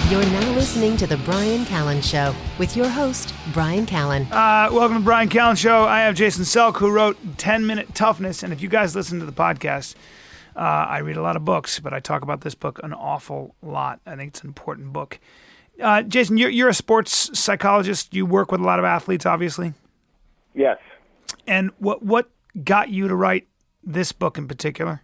You're now listening to The Brian Callen Show with your host, Brian Callen. Welcome to Brian Callen Show. I have Jason Selk, who wrote 10-Minute Toughness. And if you guys listen to the podcast, I read a lot of books, but I talk about this book an awful lot. I think it's an important book. Jason, you're a sports psychologist. You work with a lot of athletes, obviously. Yes. And what got you to write this book in particular?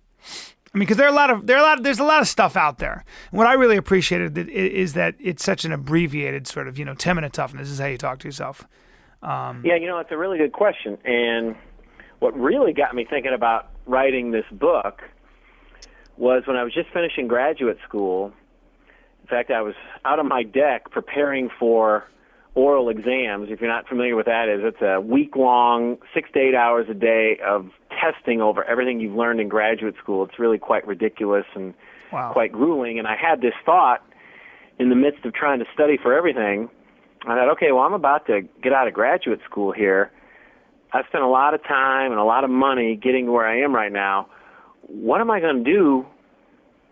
I mean, because there's a lot of stuff out there. And what I really appreciated is that it's such an abbreviated sort of, 10-minute toughness is how you talk to yourself. Yeah, it's a really good question. And what really got me thinking about writing this book was when I was just finishing graduate school. In fact, I was out on my deck preparing for oral exams. If you're not familiar with that, it's a week-long, 6 to 8 hours a day of testing over everything you've learned in graduate school. It's really quite ridiculous and quite grueling. And I had this thought in the midst of trying to study for everything. I thought, okay, well, I'm about to get out of graduate school here. I've spent a lot of time and a lot of money getting to where I am right now. What am I going to do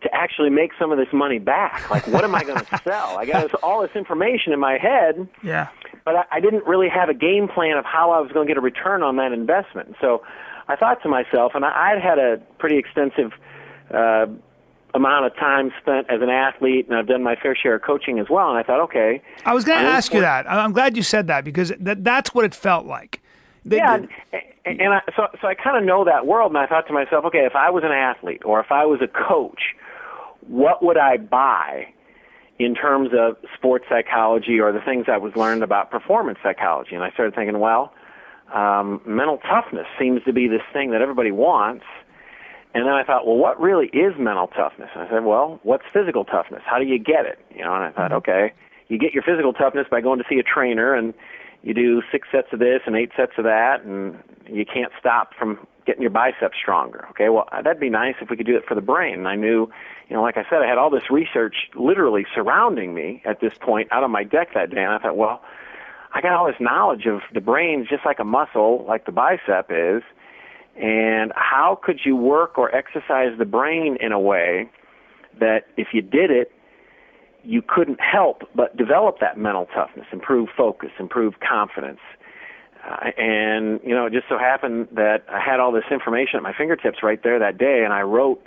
to actually make some of this money back? Like, what am I going to sell? I got all this information in my head, but I didn't really have a game plan of how I was going to get a return on that investment. So I thought to myself, and I'd had a pretty extensive amount of time spent as an athlete, and I've done my fair share of coaching as well, and I thought, okay. I was going to ask you that. I'm glad you said that, because that's what it felt like. So I kind of know that world, and I thought to myself, okay, if I was an athlete or if I was a coach, what would I buy in terms of sports psychology or the things I was learned about performance psychology? And I started thinking, mental toughness seems to be this thing that everybody wants. And then I thought, well, what really is mental toughness? And I said, well, what's physical toughness? How do you get it? And I thought, okay, you get your physical toughness by going to see a trainer, and you do 6 sets of this and 8 sets of that, and you can't stop from getting your biceps stronger. Okay, well, that'd be nice if we could do it for the brain. And I knew, like I said, I had all this research literally surrounding me at this point out on my deck that day, and I thought, well, I got all this knowledge of the brain just like a muscle, like the bicep is, and how could you work or exercise the brain in a way that if you did it, you couldn't help but develop that mental toughness, improve focus, improve confidence. And it just so happened that I had all this information at my fingertips right there that day, and I wrote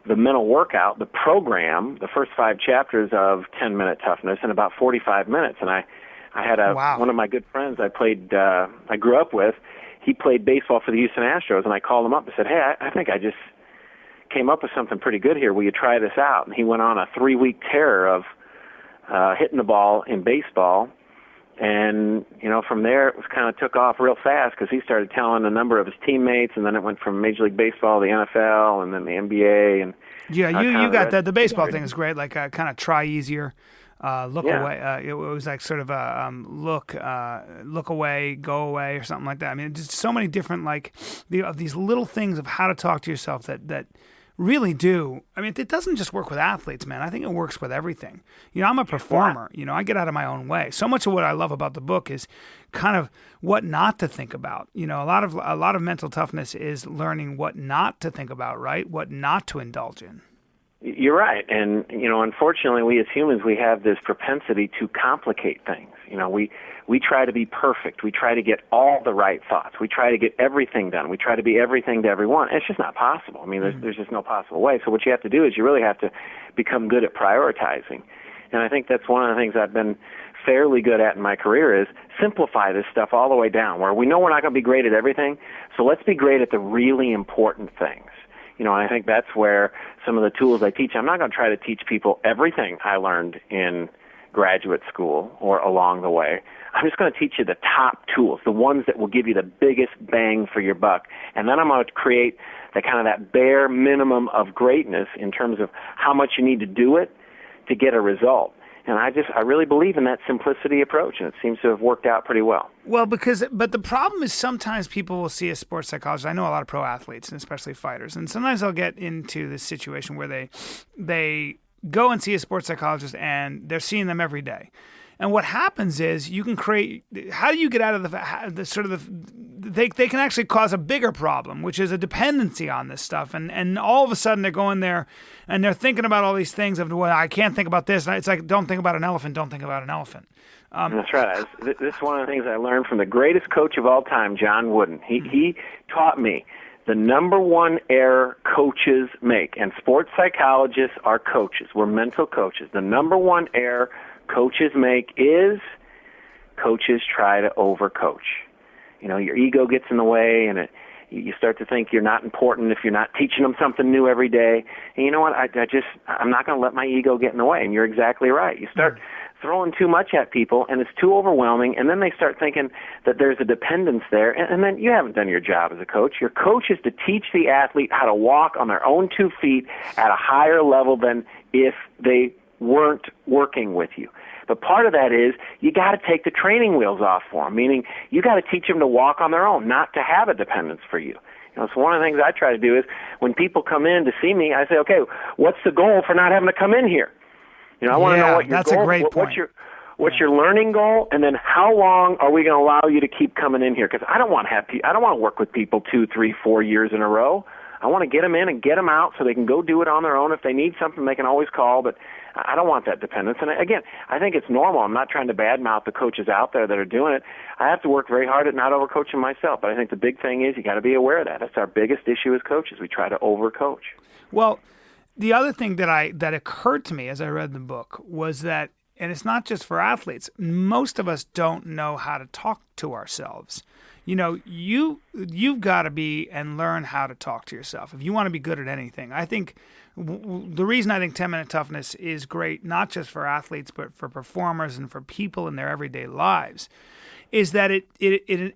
the mental workout, the program, the first 5 chapters of 10-Minute Toughness in about 45 minutes. And I had one of my good friends I grew up with. He played baseball for the Houston Astros, and I called him up and said, hey, I think I just came up with something pretty good here. Will you try this out? And he went on a 3-week tear of hitting the ball in baseball. And, from there it was kind of took off real fast because he started telling a number of his teammates, and then it went from Major League Baseball to the NFL and then the NBA. And you got that. The baseball thing is great, like kind of try easier, look away. It was like sort of a look away, go away, or something like that. I mean, just so many different of these little things of how to talk to yourself that really do. I mean, it doesn't just work with athletes, man. I think it works with everything. I'm a performer. I get out of my own way. So much of what I love about the book is kind of what not to think about. A lot of mental toughness is learning what not to think about, right? What not to indulge in. You're right. And, unfortunately, we as humans, we have this propensity to complicate things. We try to be perfect. We try to get all the right thoughts. We try to get everything done. We try to be everything to everyone. It's just not possible. I mean, there's just no possible way. So what you have to do is you really have to become good at prioritizing. And I think that's one of the things I've been fairly good at in my career is simplify this stuff all the way down, where we know we're not going to be great at everything, so let's be great at the really important things. And I think that's where some of the tools I teach, I'm not going to try to teach people everything I learned in graduate school or along the way. I'm just going to teach you the top tools, the ones that will give you the biggest bang for your buck. And then I'm going to create the kind of that bare minimum of greatness in terms of how much you need to do it to get a result. And I really believe in that simplicity approach, and it seems to have worked out pretty well. Well, but the problem is sometimes people will see a sports psychologist. I know a lot of pro athletes, and especially fighters, and sometimes they'll get into this situation where they go and see a sports psychologist, and they're seeing them every day. And what happens is you can create. How do you get out of the sort of they can actually cause a bigger problem, which is a dependency on this stuff. And all of a sudden they're going there and they're thinking about all these things of, well, I can't think about this. And it's like, don't think about an elephant. Don't think about an elephant. That's right. This is one of the things I learned from the greatest coach of all time, John Wooden. He taught me the number one error coaches make, and sports psychologists are coaches. We're mental coaches. The number one error coaches make is coaches try to overcoach. Your ego gets in the way, and you start to think you're not important if you're not teaching them something new every day. And you know what? I'm not going to let my ego get in the way. And you're exactly right. You start throwing too much at people, and it's too overwhelming, and then they start thinking that there's a dependence there, and then you haven't done your job as a coach. Your coach is to teach the athlete how to walk on their own 2 feet at a higher level than if they weren't working with you. But part of that is you got to take the training wheels off for them, meaning you got to teach them to walk on their own, not to have a dependence for you. So one of the things I try to do is when people come in to see me, I say, okay, what's the goal for not having to come in here? I want to know what your that's goal, a great point. What's your learning goal, and then how long are we going to allow you to keep coming in here? Because I don't want to work with people 2, 3, 4 years in a row. I want to get them in and get them out so they can go do it on their own. If they need something, they can always call, but I don't want that dependence. And again, I think it's normal. I'm not trying to badmouth the coaches out there that are doing it. I have to work very hard at not overcoaching myself, but I think the big thing is you got to be aware of that. That's our biggest issue as coaches. We try to overcoach. Well, the other thing that occurred to me as I read the book was that, and it's not just for athletes, most of us don't know how to talk to ourselves. You've got to be and learn how to talk to yourself if you want to be good at anything. I think the reason I think 10-minute toughness is great, not just for athletes, but for performers and for people in their everyday lives, is that it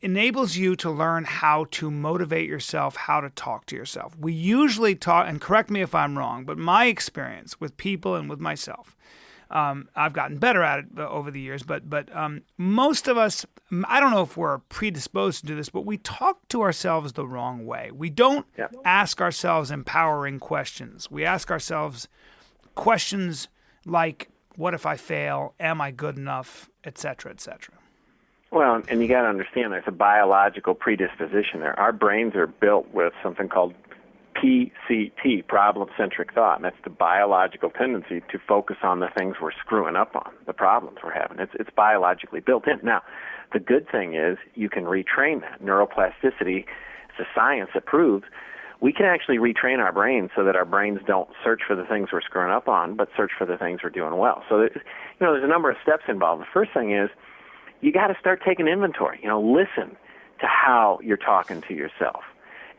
enables you to learn how to motivate yourself, how to talk to yourself. We usually talk, and correct me if I'm wrong, but my experience with people and with myself, I've gotten better at it over the years, but most of us, I don't know if we're predisposed to do this, but we talk to ourselves the wrong way. We don't ask ourselves empowering questions. We ask ourselves questions like, what if I fail? Am I good enough? Et cetera, et cetera. Well, and you got to understand there's a biological predisposition there. Our brains are built with something called PCT, problem-centric thought, and that's the biological tendency to focus on the things we're screwing up on, the problems we're having. It's biologically built in. Now, the good thing is you can retrain that. Neuroplasticity, it's a science that proves we can actually retrain our brains so that our brains don't search for the things we're screwing up on, but search for the things we're doing well. So, there's a number of steps involved. The first thing is you got to start taking inventory. Listen to how you're talking to yourself.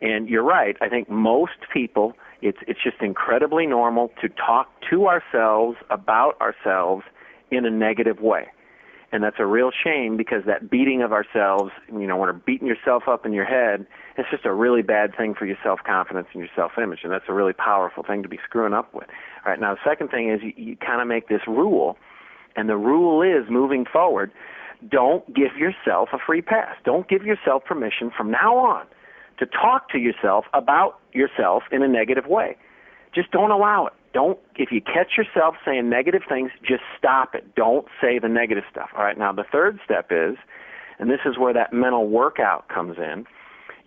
And you're right. I think most people, it's just incredibly normal to talk to ourselves about ourselves in a negative way. And that's a real shame because that beating of ourselves, when we're beating yourself up in your head, it's just a really bad thing for your self-confidence and your self-image. And that's a really powerful thing to be screwing up with. All right. Now, the second thing is you kind of make this rule. And the rule is, moving forward, don't give yourself a free pass. Don't give yourself permission from now on to talk to yourself about yourself in a negative way. Just don't allow it. If you catch yourself saying negative things, just stop it. Don't say the negative stuff. All right, now the third step is, and this is where that mental workout comes in,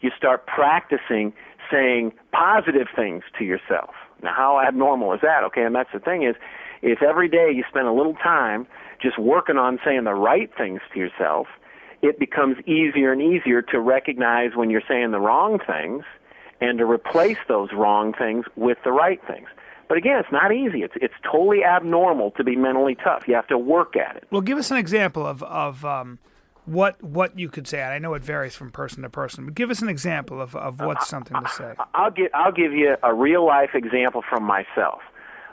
you start practicing saying positive things to yourself. Now, how abnormal is that? Okay, and that's the thing is, if every day you spend a little time just working on saying the right things to yourself, it becomes easier and easier to recognize when you're saying the wrong things and to replace those wrong things with the right things. But again, it's not easy. It's totally abnormal to be mentally tough. You have to work at it. Well, give us an example of what you could say. And I know it varies from person to person, but give us an example of what's something to say. I'll give you a real life example from myself.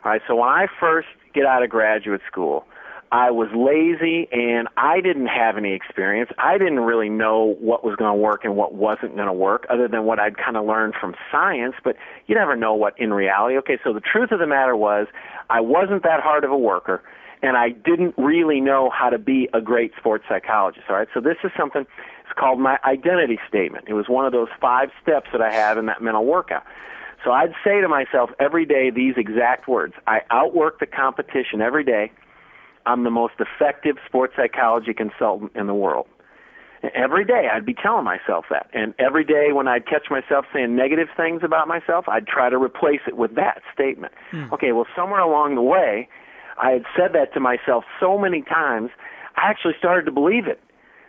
All right. So when I first get out of graduate school, I was lazy and I didn't have any experience. I didn't really know what was going to work and what wasn't going to work other than what I'd kind of learned from science, but you never know what in reality. Okay, so the truth of the matter was I wasn't that hard of a worker and I didn't really know how to be a great sports psychologist. All right, so this is something, it's called my identity statement. It was one of those 5 steps that I had in that mental workout. So I'd say to myself every day these exact words. I outwork the competition every day. I'm the most effective sports psychology consultant in the world. Every day I'd be telling myself that. And every day when I'd catch myself saying negative things about myself, I'd try to replace it with that statement. Okay, well, somewhere along the way, I had said that to myself so many times, I actually started to believe it.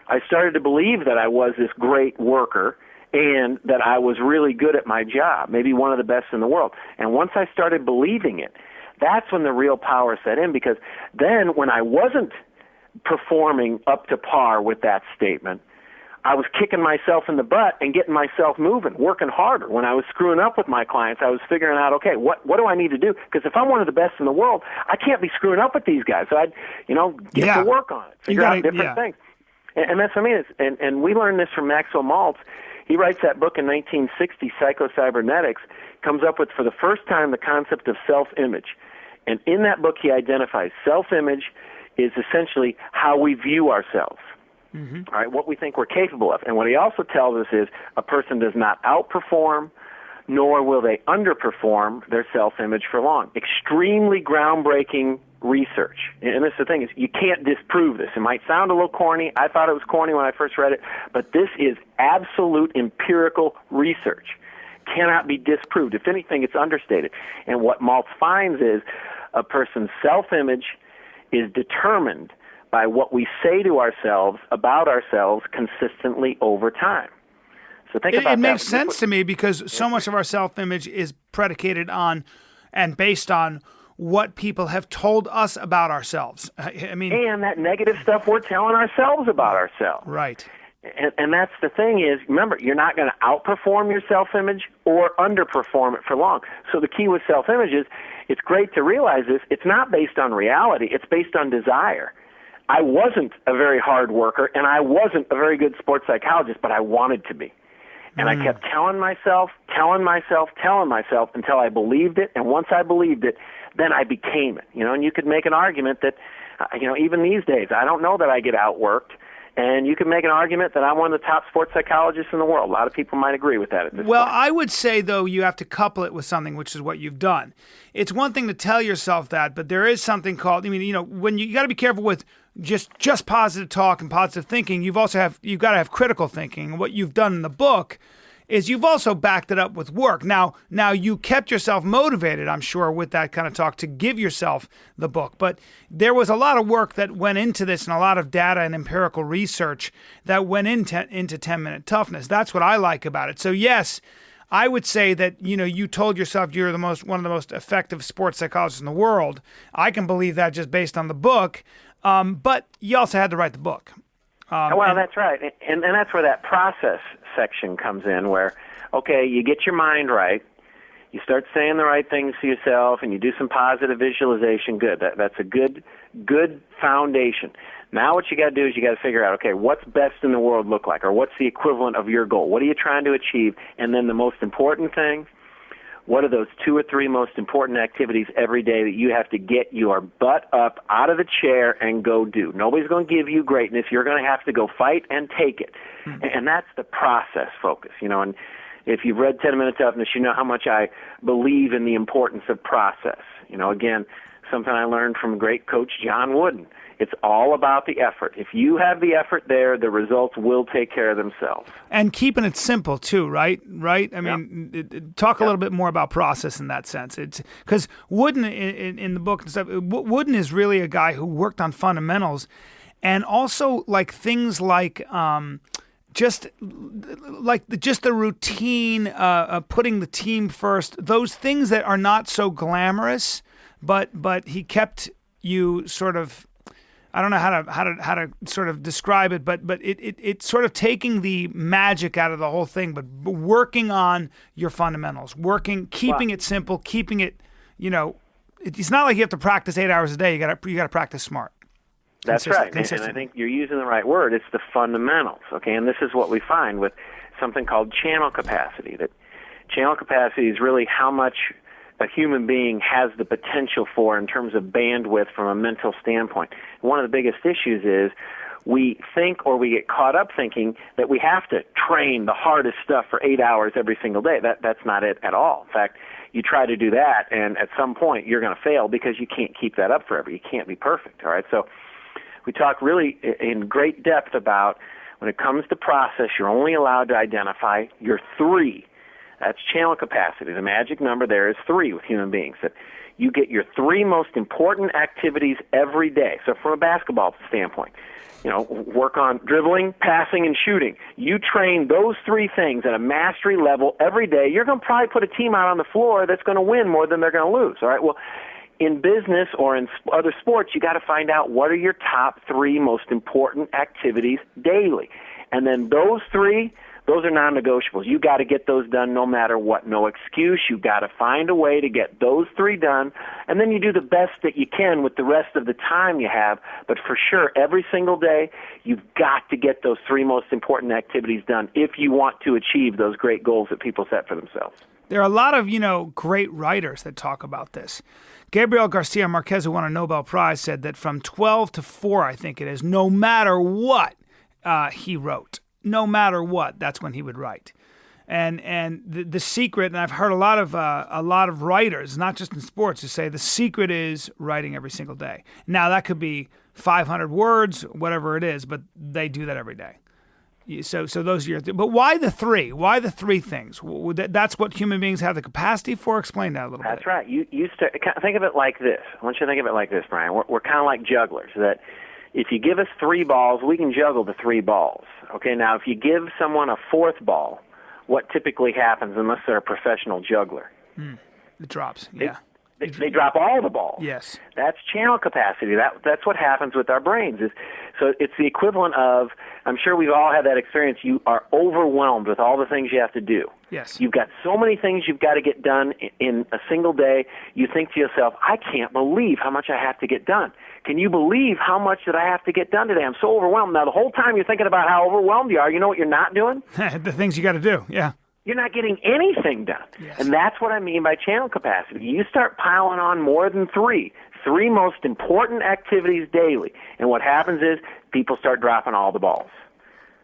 I started to believe that I was this great worker and that I was really good at my job, maybe one of the best in the world. And once I started believing it, that's when the real power set in, because then when I wasn't performing up to par with that statement, I was kicking myself in the butt and getting myself moving, working harder. When I was screwing up with my clients, I was figuring out, okay, what do I need to do? Because if I'm one of the best in the world, I can't be screwing up with these guys. So I'd, get to work on it, figure out different things. And that's what I mean. And we learned this from Maxwell Maltz. He writes that book in 1960, Psycho-Cybernetics, comes up with, for the first time, the concept of self-image. And in that book, he identifies self-image is essentially how we view ourselves. All right, what we think we're capable of. And what he also tells us is a person does not outperform, nor will they underperform their self-image for long. Extremely groundbreaking research. And that's the thing, is you can't disprove this. It might sound a little corny. I thought it was corny when I first read it, but this is absolute empirical research. Cannot be disproved. If anything, it's understated. And what Maltz finds is a person's self-image is determined by what we say to ourselves about ourselves consistently over time. So think about that. It makes sense to me, because so much of our self-image is predicated on and based on what people have told us about ourselves. I mean, and that negative stuff we're telling ourselves about ourselves. Right. And that's the thing is, remember, you're not going to outperform your self-image or underperform it for long. So the key with self-image is, it's great to realize this, it's not based on reality, it's based on desire. I wasn't a very hard worker, and I wasn't a very good sports psychologist, but I wanted to be. And I kept telling myself until I believed it, and once I believed it, then I became it. And you could make an argument that, even these days, I don't know that I get outworked, and you could make an argument that I'm one of the top sports psychologists in the world. A lot of people might agree with that at this point. Well, I would say, though, you have to couple it with something, which is what you've done. It's one thing to tell yourself that, but there is something called, when you got to be careful with just positive talk and positive thinking. You've got to have critical thinking. And what you've done in the book is you've also backed it up with work. Now you kept yourself motivated, I'm sure, with that kind of talk to give yourself the book. But there was a lot of work that went into this, and a lot of data and empirical research that went into 10-minute toughness. That's what I like about it. So yes, I would say that, you told yourself you're one of the most effective sports psychologists in the world. I can believe that just based on the book. But you also had to write the book. That's right. And that's where that process section comes in, where, okay, you get your mind right, you start saying the right things to yourself, and you do some positive visualization. Good. That's a good foundation. Now what you got to do is you got to figure out, okay, what's best in the world look like, or what's the equivalent of your goal? What are you trying to achieve? And then the most important thing, what are those 2 or 3 most important activities every day that you have to get your butt up out of the chair and go do? Nobody's going to give you greatness. You're going to have to go fight and take it. And that's the process focus, and if you've read 10-Minute Toughness, you know how much I believe in the importance of process. Again, something I learned from great coach John Wooden. It's all about the effort. If you have the effort there, the results will take care of themselves. And keeping it simple too, right? I mean, talk a little bit more about process in that sense. It's because Wooden in the book and stuff. Wooden is really a guy who worked on fundamentals, and also like things like just the routine, putting the team first. Those things that are not so glamorous, but he kept you sort of. I don't know how to sort of describe it, but it's sort of taking the magic out of the whole thing, but working on your fundamentals, keeping it simple, keeping it, it's not like you have to practice 8 hours a day. You got to practice smart. That's right, and I think you're using the right word. It's the fundamentals, okay? And this is what we find with something called channel capacity. That channel capacity is really how much a human being has the potential for in terms of bandwidth from a mental standpoint. One of the biggest issues is we think, or we get caught up thinking, that we have to train the hardest stuff for 8 hours every single day. That's not it at all. In fact, you try to do that, and at some point you're going to fail because you can't keep that up forever. You can't be perfect, all right? So we talk really in great depth about when it comes to process, you're only allowed to identify your 3. That's channel capacity. The magic number there is 3 with human beings. That you get your 3 most important activities every day. So from a basketball standpoint, work on dribbling, passing, and shooting. You train those 3 things at a mastery level every day. You're going to probably put a team out on the floor that's going to win more than they're going to lose. All right. Well, in business or in other sports, you got to find out what are your top 3 most important activities daily. And then those 3, those are non-negotiables. You got to get those done no matter what. No excuse. You got to find a way to get those 3 done, and then you do the best that you can with the rest of the time you have. But for sure, every single day, you've got to get those 3 most important activities done if you want to achieve those great goals that people set for themselves. There are a lot of, great writers that talk about this. Gabriel Garcia Marquez, who won a Nobel Prize, said that from 12 to 4, I think it is, no matter what he wrote, no matter what, that's when he would write. And the secret, and I've heard a lot of writers, not just in sports, who say the secret is writing every single day. Now, that could be 500 words, whatever it is, but they do that every day. So those are your but why the 3? Why the 3 things? That's what human beings have the capacity for? Explain that a little bit. That's right. You think of it like this. I want you to think of it like this, Brian. We're kind of like jugglers, that if you give us 3 balls, we can juggle the 3 balls. Okay, now if you give someone a 4th ball, what typically happens unless they're a professional juggler? It drops, yeah. They drop all the balls. Yes. That's channel capacity. That's what happens with our brains. So it's the equivalent of, I'm sure we've all had that experience, you are overwhelmed with all the things you have to do. Yes. You've got so many things you've got to get done in a single day. You think to yourself, I can't believe how much I have to get done. Can you believe how much that I have to get done today? I'm so overwhelmed. Now, the whole time you're thinking about how overwhelmed you are, you know what you're not doing? The things you got to do, yeah. You're not getting anything done. Yes. And that's what I mean by channel capacity. You start piling on more than 3 most important activities daily. And what happens is people start dropping all the balls.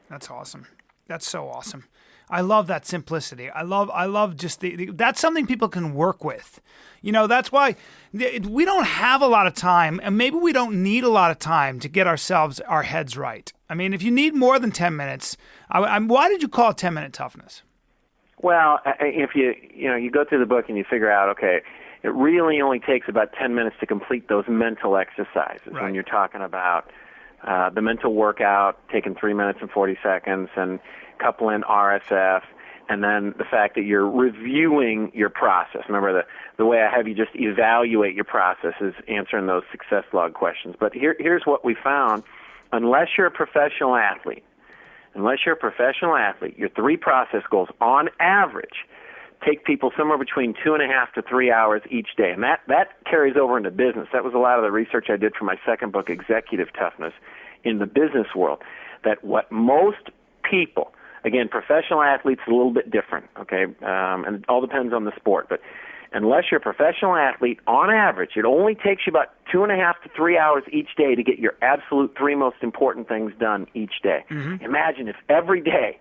That's awesome. That's so awesome. I love that simplicity. I love just that's something people can work with. That's why we don't have a lot of time, and maybe we don't need a lot of time to get our heads right. I mean, if you need more than 10 minutes, why did you call it 10-minute toughness? Well, if you go through the book and you figure out, okay, it really only takes about 10 minutes to complete those mental exercises. Right. When you're talking about the mental workout, taking 3 minutes and 40 seconds, and couple in RSF, and then the fact that you're reviewing your process. Remember, the way I have you just evaluate your process is answering those success log questions. But here's what we found. Unless you're a professional athlete, your 3 process goals, on average, take people somewhere between 2.5 to 3 hours each day. And that carries over into business. That was a lot of the research I did for my second book, Executive Toughness, in the business world, that what most people, again, professional athletes a little bit different, okay, and it all depends on the sport, but unless you're a professional athlete, on average, it only takes you about 2.5 to 3 hours each day to get your absolute 3 most important things done each day. Mm-hmm. Imagine if every day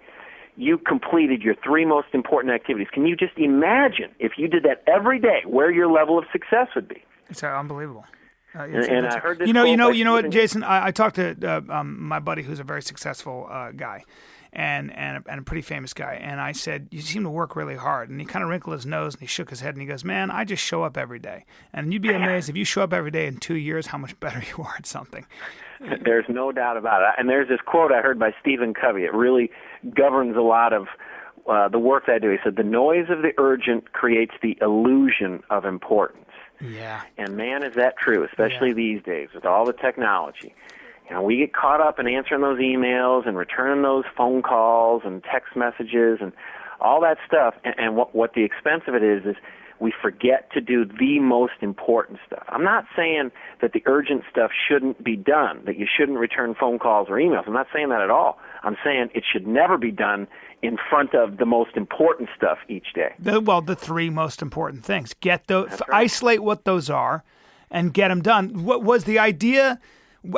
you completed your 3 most important activities. Can you just imagine if you did that every day, where your level of success would be? It's unbelievable. And I heard this. You know what, Jason? I talked to my buddy who's a very successful guy. And a pretty famous guy. And I said, you seem to work really hard. And he kind of wrinkled his nose and he shook his head and he goes, man, I just show up every day. And you'd be amazed if you show up every day in 2 years how much better you are at something. There's no doubt about it. And there's this quote I heard by Stephen Covey. It really governs a lot of the work that I do. He said, the noise of the urgent creates the illusion of importance. Yeah. And man, is that true, especially these days with all the technology. We get caught up in answering those emails and returning those phone calls and text messages and all that stuff. And what the expense of it is we forget to do the most important stuff. I'm not saying that the urgent stuff shouldn't be done, that you shouldn't return phone calls or emails. I'm not saying that at all. I'm saying it should never be done in front of the most important stuff each day. The 3 most important things. Right. Isolate what those are and get them done. What was the idea?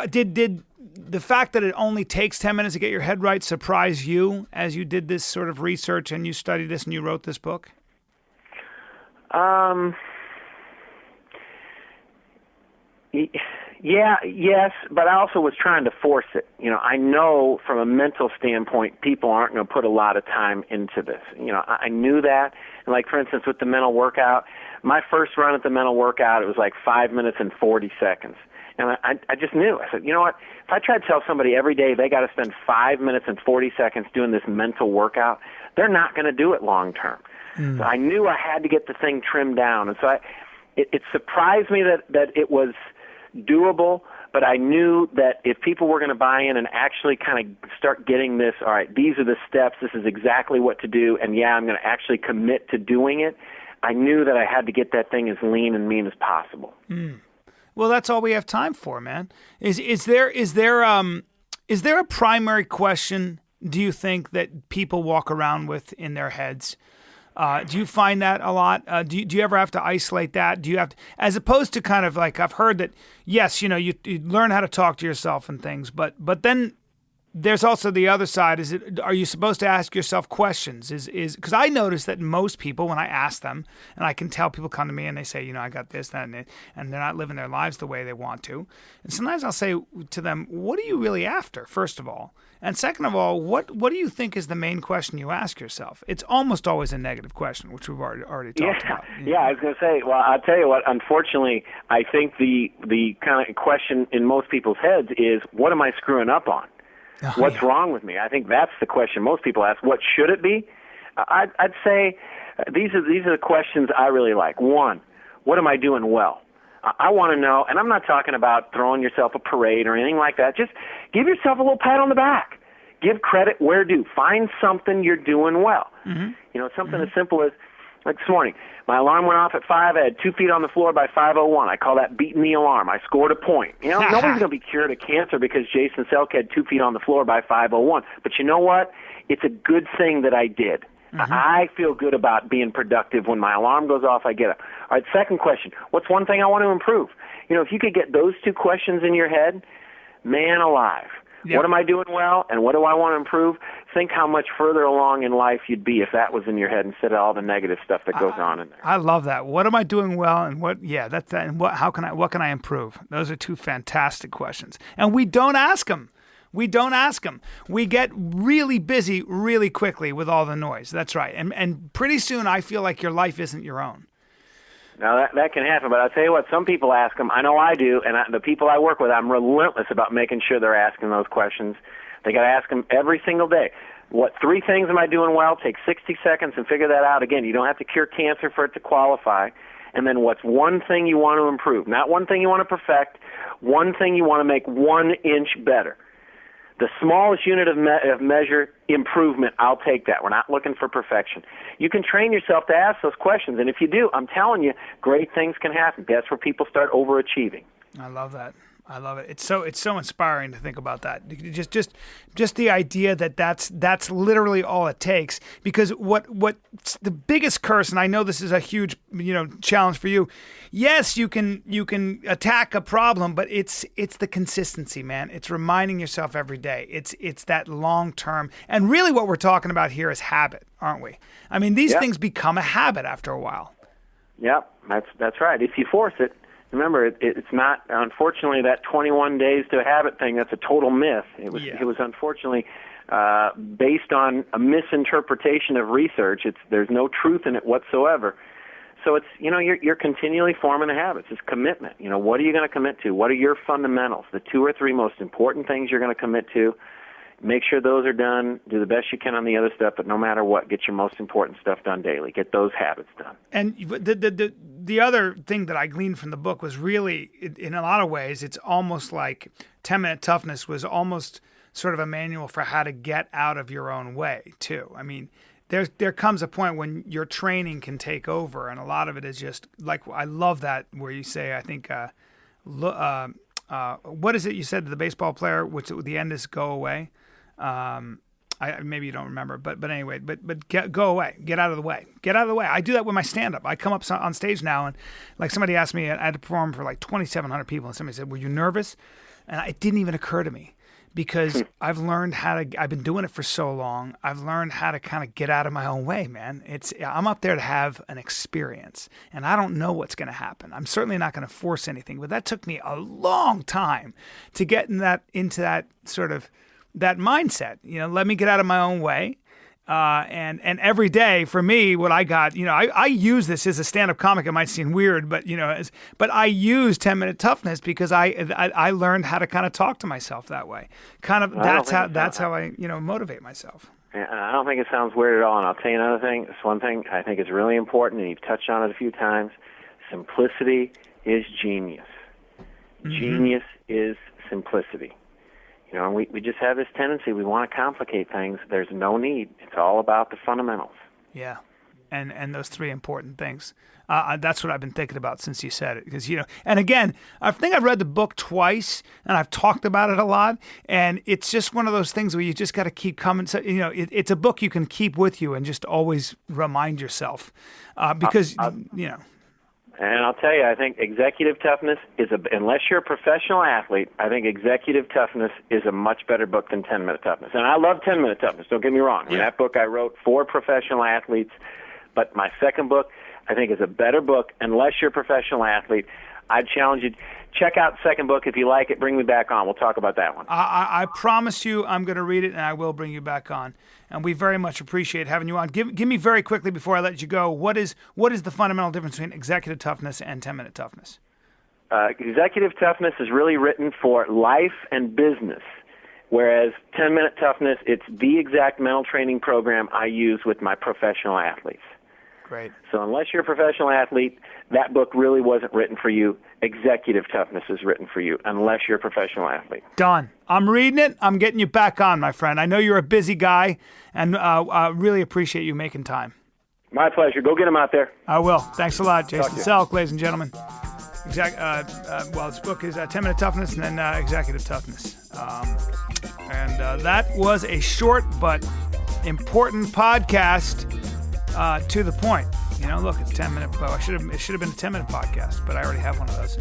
Did the fact that it only takes 10 minutes to get your head right surprise you as you did this sort of research and you studied this and you wrote this book? Yes, but I also was trying to force it. I know from a mental standpoint, people aren't going to put a lot of time into this. I knew that. And like, for instance, with the mental workout, my first run at the mental workout, it was like 5 minutes and 40 seconds. And I just knew. I said, you know what? If I try to tell somebody every day they got to spend 5 minutes and 40 seconds doing this mental workout, they're not going to do it long term. So I knew I had to get the thing trimmed down. And so it surprised me that it was doable, but I knew that if people were going to buy in and actually kind of start getting this, all right, these are the steps, this is exactly what to do, and I'm going to actually commit to doing it, I knew that I had to get that thing as lean and mean as possible. Well, that's all we have time for, man. Is there a primary question, do you think, that people walk around with in their heads? Do you find that a lot? Do you ever have to isolate that? Do you have to, as opposed to kind of like, I've heard that, yes, you learn how to talk to yourself and things, but then there's also the other side. Are you supposed to ask yourself questions? Because I notice that most people, when I ask them, and I can tell people come to me and they say, I got this, that, and they're not living their lives the way they want to. And sometimes I'll say to them, what are you really after, first of all? And second of all, what do you think is the main question you ask yourself? It's almost always a negative question, which we've already talked about. Yeah, I was going to say, well, I'll tell you what, unfortunately, I think the kind of question in most people's heads is, what am I screwing up on? What's wrong with me? I think that's the question most people ask. What should it be? I'd say these are the questions I really like. One, what am I doing well? I want to know, and I'm not talking about throwing yourself a parade or anything like that. Just give yourself a little pat on the back. Give credit where due. Find something you're doing well. Something as simple as, like this morning, my alarm went off at 5. I had 2 feet on the floor by 5:01. I call that beating the alarm. I scored a point. Nobody's going to be cured of cancer because Jason Selk had 2 feet on the floor by 5:01. But you know what? It's a good thing that I did. I feel good about being productive. When my alarm goes off, I get up. All right, second question. What's one thing I want to improve? If you could get those 2 questions in your head, man alive. Yep. What am I doing well, and what do I want to improve? Think how much further along in life you'd be if that was in your head instead of all the negative stuff that goes on in there. I love that. What am I doing well, and what can I improve? Those are 2 fantastic questions, and we don't ask them. We get really busy really quickly with all the noise. That's right, and pretty soon I feel like your life isn't your own. Now, that can happen, but I'll tell you what, some people ask them. I know I do, and the people I work with, I'm relentless about making sure they're asking those questions. They got to ask them every single day. What 3 things am I doing well? Take 60 seconds and figure that out. Again, you don't have to cure cancer for it to qualify. And then what's one thing you want to improve? Not one thing you want to perfect, one thing you want to make 1 inch better. The smallest unit of measure, improvement, I'll take that. We're not looking for perfection. You can train yourself to ask those questions, and if you do, I'm telling you, great things can happen. That's where people start overachieving. I love that. I love it. It's so inspiring to think about that. Just the idea that that's literally all it takes. Because what's the biggest curse, and I know this is a huge challenge for you. Yes, you can attack a problem, but it's the consistency, man. It's reminding yourself every day. It's that long term. And really, what we're talking about here is habit, aren't we? I mean, these things become a habit after a while. Yep, that's right. If you force it. Remember, it's not, unfortunately, that 21 days to a habit thing, that's a total myth. It was unfortunately based on a misinterpretation of research. There's no truth in it whatsoever. So it's, you're continually forming the habits. It's commitment. What are you going to commit to? What are your fundamentals? The 2 or 3 most important things you're going to commit to. Make sure those are done. Do the best you can on the other stuff, but no matter what, get your most important stuff done daily. Get those habits done. And the other thing that I gleaned from the book was really, in a lot of ways, it's almost like 10-Minute Toughness was almost sort of a manual for how to get out of your own way, too. I mean, there comes a point when your training can take over, and a lot of it is just, like, I love that where you say, I think, what is it you said to the baseball player, which at the end is go away? Maybe you don't remember, but anyway, go away, get out of the way. I do that with my stand-up. I come up on stage now, and like somebody asked me, I had to perform for like 2,700 people, and somebody said, "Were you nervous?" And it didn't even occur to me, because I've learned I've been doing it for so long. I've learned how to kind of get out of my own way, man. I'm up there to have an experience, and I don't know what's going to happen. I'm certainly not going to force anything, but that took me a long time to get into that sort of that mindset. Let me get out of my own way. And every day for me, what I got, I use this as a stand-up comic. It might seem weird, but but I use 10-minute toughness because I learned how to kind of talk to myself that way. Kind of that's how I motivate myself. I don't think it sounds weird at all. And I'll tell you another thing. It's one thing I think is really important, and you've touched on it a few times. Simplicity is genius. Mm-hmm. Genius is simplicity. And we just have this tendency, we want to complicate things. There's no need. It's all about the fundamentals. Yeah, and those three important things. That's what I've been thinking about since you said it. Because, and again, I think I've read the book twice, and I've talked about it a lot, and it's just one of those things where you just got to keep coming. So, it's a book you can keep with you and just always remind yourself. Because. And I'll tell you, I think executive toughness unless you're a professional athlete, I think executive toughness is a much better book than 10-minute toughness. And I love 10-minute toughness, don't get me wrong. Yeah. That book I wrote for professional athletes, but my second book I think is a better book unless you're a professional athlete. I'd challenge you, check out the second book. If you like it, bring me back on. We'll talk about that one. I promise you I'm going to read it, and I will bring you back on. And we very much appreciate having you on. Give me very quickly before I let you go, what is the fundamental difference between executive toughness and 10-minute toughness? Executive toughness is really written for life and business, whereas 10-minute toughness, it's the exact mental training program I use with my professional athletes. Great. So unless you're a professional athlete, that book really wasn't written for you. Executive toughness is written for you, unless you're a professional athlete. Done. I'm reading it. I'm getting you back on, my friend. I know you're a busy guy, and I really appreciate you making time. My pleasure. Go get him out there. I will. Thanks a lot, Jason Selk, ladies and gentlemen. His book is 10-Minute Toughness and then Executive Toughness. That was a short but important podcast. To the point. Look, it's 10-minute. It should have been a 10-minute podcast, but I already have one of those.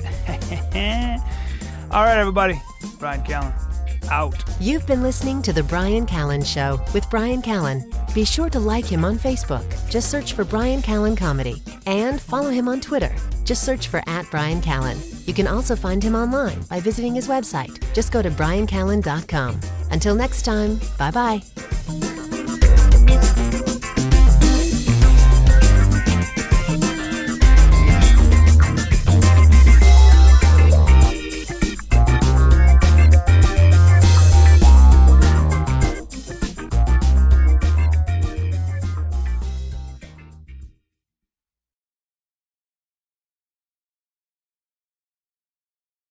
All right, everybody. Brian Callen, out. You've been listening to The Brian Callen Show with Brian Callen. Be sure to like him on Facebook. Just search for Brian Callen Comedy. And follow him on Twitter. Just search for @Brian Callen. You can also find him online by visiting his website. Just go to briancallen.com. Until next time, bye-bye.